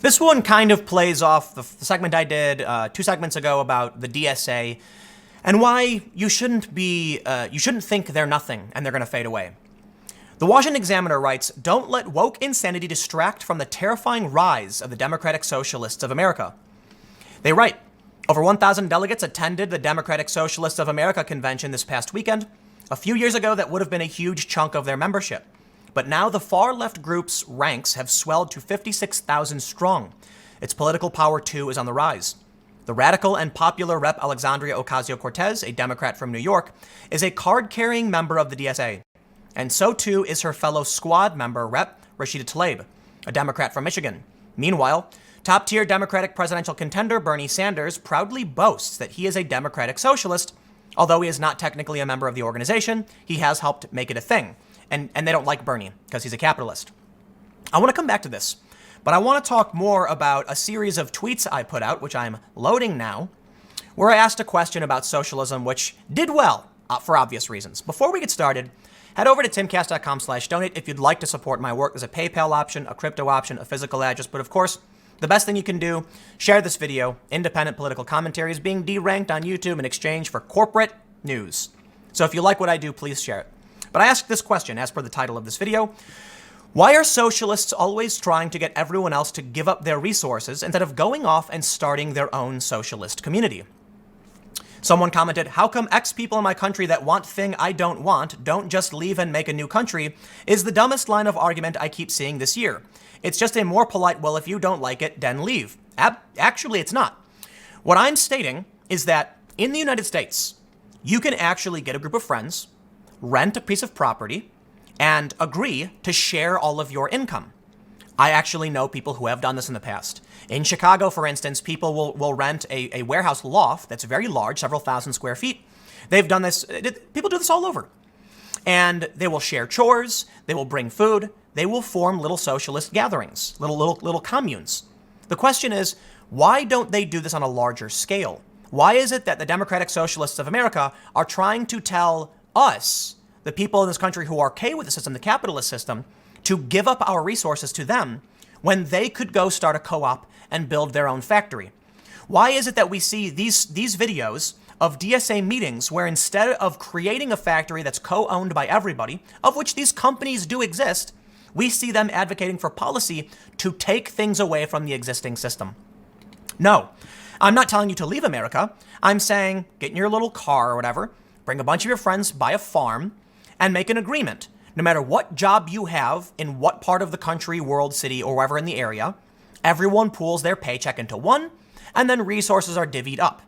This one kind of plays off the segment I did 2 segments ago about the DSA and why you shouldn't think they're nothing and they're going to fade away. The Washington Examiner writes, "Don't let woke insanity distract from the terrifying rise of the Democratic Socialists of America." They write, over 1,000 delegates attended the Democratic Socialists of America convention this past weekend. A few years ago, that would have been a huge chunk of their membership. But now the far-left group's ranks have swelled to 56,000 strong. Its political power, too, is on the rise. The radical and popular Rep. Alexandria Ocasio-Cortez, a Democrat from New York, is a card-carrying member of the DSA. And so, too, is her fellow squad member, Rep. Rashida Tlaib, a Democrat from Michigan. Meanwhile, top-tier Democratic presidential contender Bernie Sanders proudly boasts that he is a Democratic socialist. Although he is not technically a member of the organization, he has helped make it a thing. And they don't like Bernie because he's a capitalist. I want to come back to this, but I want to talk more about a series of tweets I put out, which I'm loading now, where I asked a question about socialism, which did well for obvious reasons. Before we get started, head over to timcast.com/donate if you'd like to support my work. There's a PayPal option, a crypto option, a physical address, but of course, the best thing you can do, share this video. Independent political commentary is being deranked on YouTube in exchange for corporate news. So if you like what I do, please share it. But I asked this question as per the title of this video. Why are socialists always trying to get everyone else to give up their resources instead of going off and starting their own socialist community? Someone commented, "How come X people in my country that want thing I don't want don't just leave and make a new country is the dumbest line of argument I keep seeing this year. It's just a more polite, well, if you don't like it, then leave." Actually, it's not. What I'm stating is that in the United States, you can actually get a group of friends, rent a piece of property, and agree to share all of your income. I actually know people who have done this in the past. In Chicago, for instance, people will rent a warehouse loft that's very large, several thousand square feet. They've done this. People do this all over. And they will share chores. They will bring food. They will form little socialist gatherings, little communes. The question is, why don't they do this on a larger scale? Why is it that the Democratic Socialists of America are trying to tell us, the people in this country who are okay with the system, the capitalist system, to give up our resources to them when they could go start a co-op and build their own factory? Why is it that we see these videos of DSA meetings where instead of creating a factory that's co-owned by everybody, of which these companies do exist, we see them advocating for policy to take things away from the existing system? No, I'm not telling you to leave America. I'm saying get in your little car or whatever, bring a bunch of your friends, buy a farm, and make an agreement. No matter what job you have in what part of the country, world, city, or wherever in the area, everyone pools their paycheck into one, and then resources are divvied up.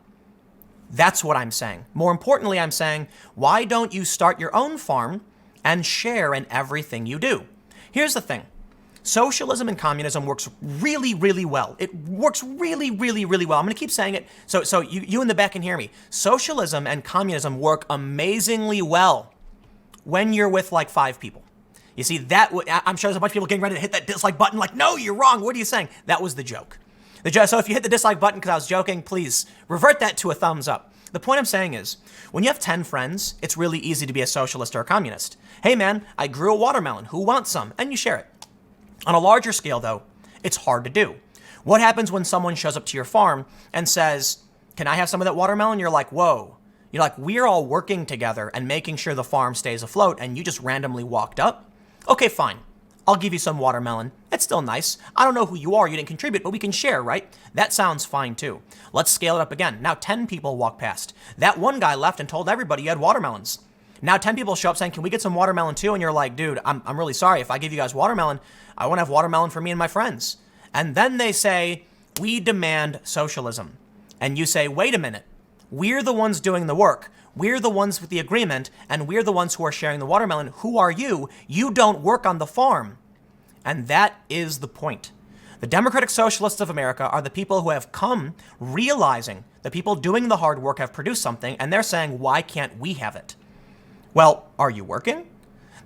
That's what I'm saying. More importantly, I'm saying, why don't you start your own farm and share in everything you do? Here's the thing. Socialism and communism works really, really well. It works really, really, really well. I'm going to keep saying it so you in the back can hear me. Socialism and communism work amazingly well when you're with like 5 people. You see, I'm sure there's a bunch of people getting ready to hit that dislike button like, no, you're wrong. What are you saying? That was the joke. So if you hit the dislike button because I was joking, please revert that to a thumbs up. The point I'm saying is, when you have 10 friends, it's really easy to be a socialist or a communist. Hey man, I grew a watermelon. Who wants some? And you share it. On a larger scale, though, it's hard to do. What happens when someone shows up to your farm and says, "Can I have some of that watermelon?" You're like, whoa. You're like, we're all working together and making sure the farm stays afloat, and you just randomly walked up? Okay, fine. I'll give you some watermelon. It's still nice. I don't know who you are. You didn't contribute, but we can share, right? That sounds fine, too. Let's scale it up again. Now 10 people walk past. That one guy left and told everybody he had watermelons. Now 10 people show up saying, "Can we get some watermelon too?" And you're like, dude, I'm really sorry. If I give you guys watermelon, I want to have watermelon for me and my friends. And then they say, "We demand socialism." And you say, wait a minute. We're the ones doing the work. We're the ones with the agreement, and we're the ones who are sharing the watermelon. Who are you? You don't work on the farm. And that is the point. The Democratic Socialists of America are the people who have come realizing the people doing the hard work have produced something, and they're saying, why can't we have it? Well, are you working?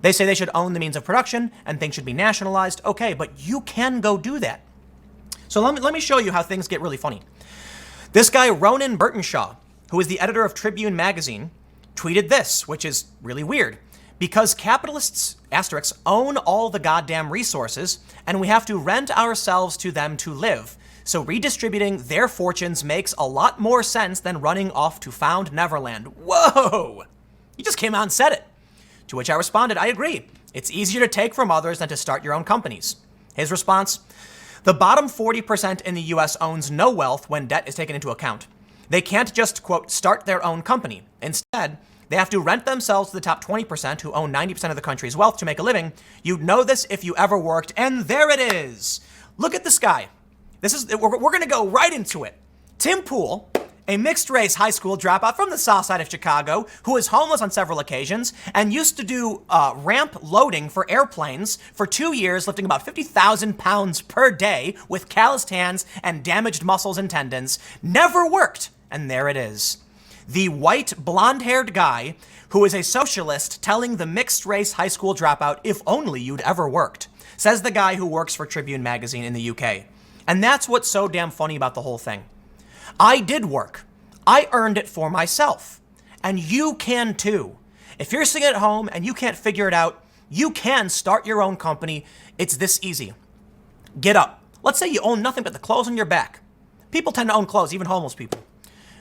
They say they should own the means of production and things should be nationalized. Okay, but you can go do that. So let me show you how things get really funny. This guy, Ronan Burtonshaw, who is the editor of Tribune magazine, tweeted this, which is really weird. Because capitalists, asterisks, own all the goddamn resources, and we have to rent ourselves to them to live. So redistributing their fortunes makes a lot more sense than running off to found Neverland. Whoa! You just came out and said it. To which I responded, I agree. It's easier to take from others than to start your own companies. His response, the bottom 40% in the US owns no wealth when debt is taken into account. They can't just, quote, start their own company. Instead, they have to rent themselves to the top 20% who own 90% of the country's wealth to make a living. You'd know this if you ever worked, and there it is. Look at this guy. We're going to go right into it. Tim Pool, a mixed-race high school dropout from the south side of Chicago, who was homeless on several occasions and used to do ramp loading for airplanes for 2 years, lifting about 50,000 pounds per day with calloused hands and damaged muscles and tendons, never worked. And there it is. The white, blonde-haired guy who is a socialist telling the mixed-race high school dropout, if only you'd ever worked, says the guy who works for Tribune magazine in the UK. And that's what's so damn funny about the whole thing. I did work. I earned it for myself. And you can too. If you're sitting at home and you can't figure it out, you can start your own company. It's this easy. Get up. Let's say you own nothing but the clothes on your back. People tend to own clothes, even homeless people.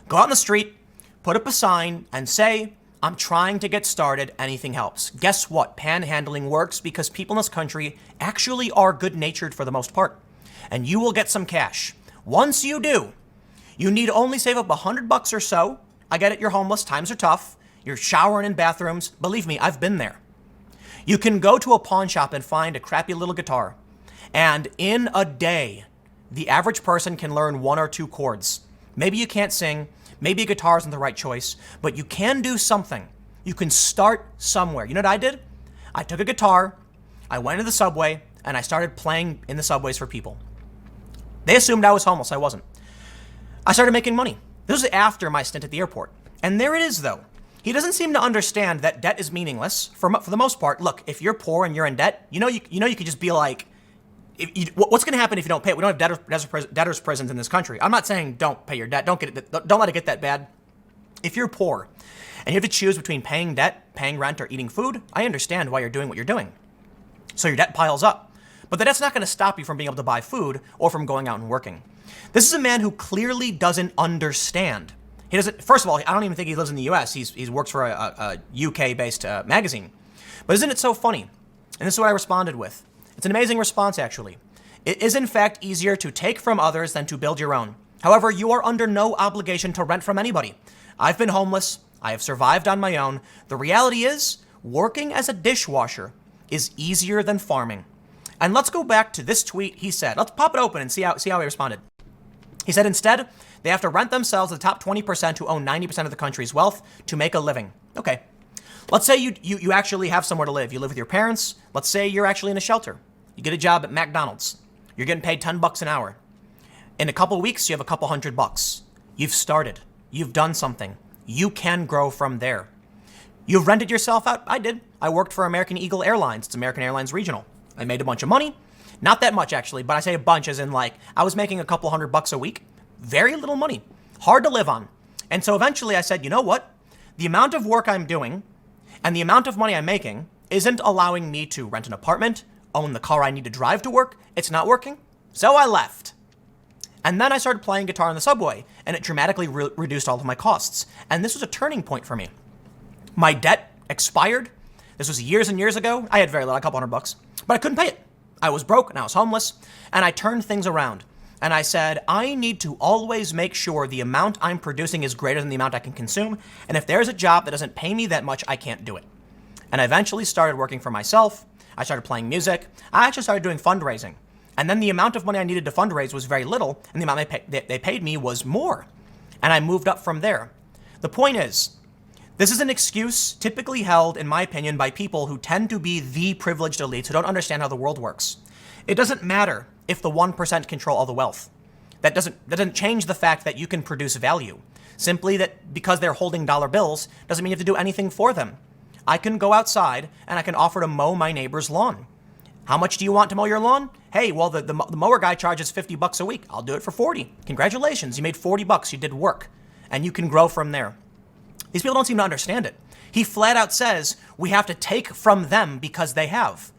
Go out in the street, put up a sign, and say, I'm trying to get started, anything helps. Guess what? Panhandling works because people in this country actually are good-natured for the most part. And you will get some cash. Once you do, you need only save up $100 or so. I get it, you're homeless, times are tough. You're showering in bathrooms. Believe me, I've been there. You can go to a pawn shop and find a crappy little guitar. And in a day, the average person can learn 1 or 2 chords. Maybe you can't sing, maybe a guitar isn't the right choice, but you can do something. You can start somewhere. You know what I did? I took a guitar, I went to the subway, and I started playing in the subways for people. They assumed I was homeless. I wasn't. I started making money. This was after my stint at the airport. And there it is, though. He doesn't seem to understand that debt is meaningless for the most part. Look, if you're poor and you're in debt, you could just be like, what's going to happen if you don't pay it? We don't have debtors prisons in this country. I'm not saying don't pay your debt. Don't let it get that bad. If you're poor and you have to choose between paying debt, paying rent, or eating food, I understand why you're doing what you're doing. So your debt piles up. But that's not going to stop you from being able to buy food or from going out and working. This is a man who clearly doesn't understand. He doesn't. First of all, I don't even think he lives in the U.S. He works for a UK-based magazine. But isn't it so funny? And this is what I responded with. It's an amazing response, actually. It is, in fact, easier to take from others than to build your own. However, you are under no obligation to rent from anybody. I've been homeless. I have survived on my own. The reality is, working as a dishwasher is easier than farming. And let's go back to this tweet he said. Let's pop it open and see how he responded. He said, instead, they have to rent themselves to the top 20% who own 90% of the country's wealth to make a living. Okay. Let's say you actually have somewhere to live. You live with your parents. Let's say you're actually in a shelter. You get a job at McDonald's. You're getting paid $10 an hour. In a couple weeks, you have a couple $100. You've started. You've done something. You can grow from there. You've rented yourself out. I did. I worked for American Eagle Airlines. It's American Airlines Regional. I made a bunch of money. Not that much, actually, but I say a bunch as in like I was making a couple $100 a week. Very little money. Hard to live on. And so eventually I said, you know what? The amount of work I'm doing and the amount of money I'm making isn't allowing me to rent an apartment, own the car I need to drive to work. It's not working. So I left. And then I started playing guitar in the subway, and it dramatically reduced all of my costs. And this was a turning point for me. My debt expired. This was years and years ago. I had very little, a couple $100, but I couldn't pay it. I was broke and I was homeless, and I turned things around. And I said, I need to always make sure the amount I'm producing is greater than the amount I can consume. And if there's a job that doesn't pay me that much, I can't do it. And I eventually started working for myself. I started playing music. I actually started doing fundraising. And then the amount of money I needed to fundraise was very little, and the amount they paid me was more. And I moved up from there. The point is, this is an excuse typically held, in my opinion, by people who tend to be the privileged elites who don't understand how the world works. It doesn't matter if the 1% control all the wealth. That doesn't change the fact that you can produce value. Simply that because they're holding dollar bills doesn't mean you have to do anything for them. I can go outside and I can offer to mow my neighbor's lawn. How much do you want to mow your lawn? Hey, well, the mower guy charges $50 a week. I'll do it for 40. Congratulations, you made $40. You did work. And you can grow from there. These people don't seem to understand it. He flat out says, we have to take from them because they have.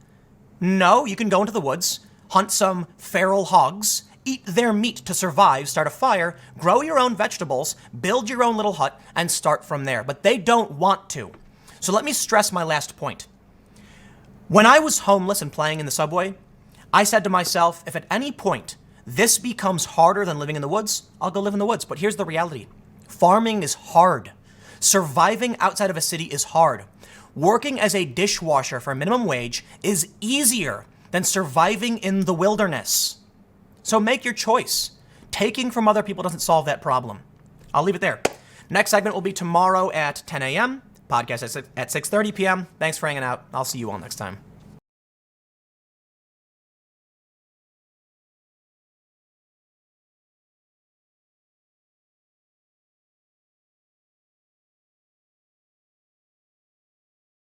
No, you can go into the woods, hunt some feral hogs, eat their meat to survive, start a fire, grow your own vegetables, build your own little hut, and start from there. But they don't want to. So let me stress my last point. When I was homeless and playing in the subway, I said to myself, if at any point this becomes harder than living in the woods, I'll go live in the woods. But here's the reality. Farming is hard. Surviving outside of a city is hard. Working as a dishwasher for minimum wage is easier than surviving in the wilderness. So make your choice. Taking from other people doesn't solve that problem. I'll leave it there. Next segment will be tomorrow at 10 a.m. Podcast at 6:30 p.m. Thanks for hanging out. I'll see you all next time.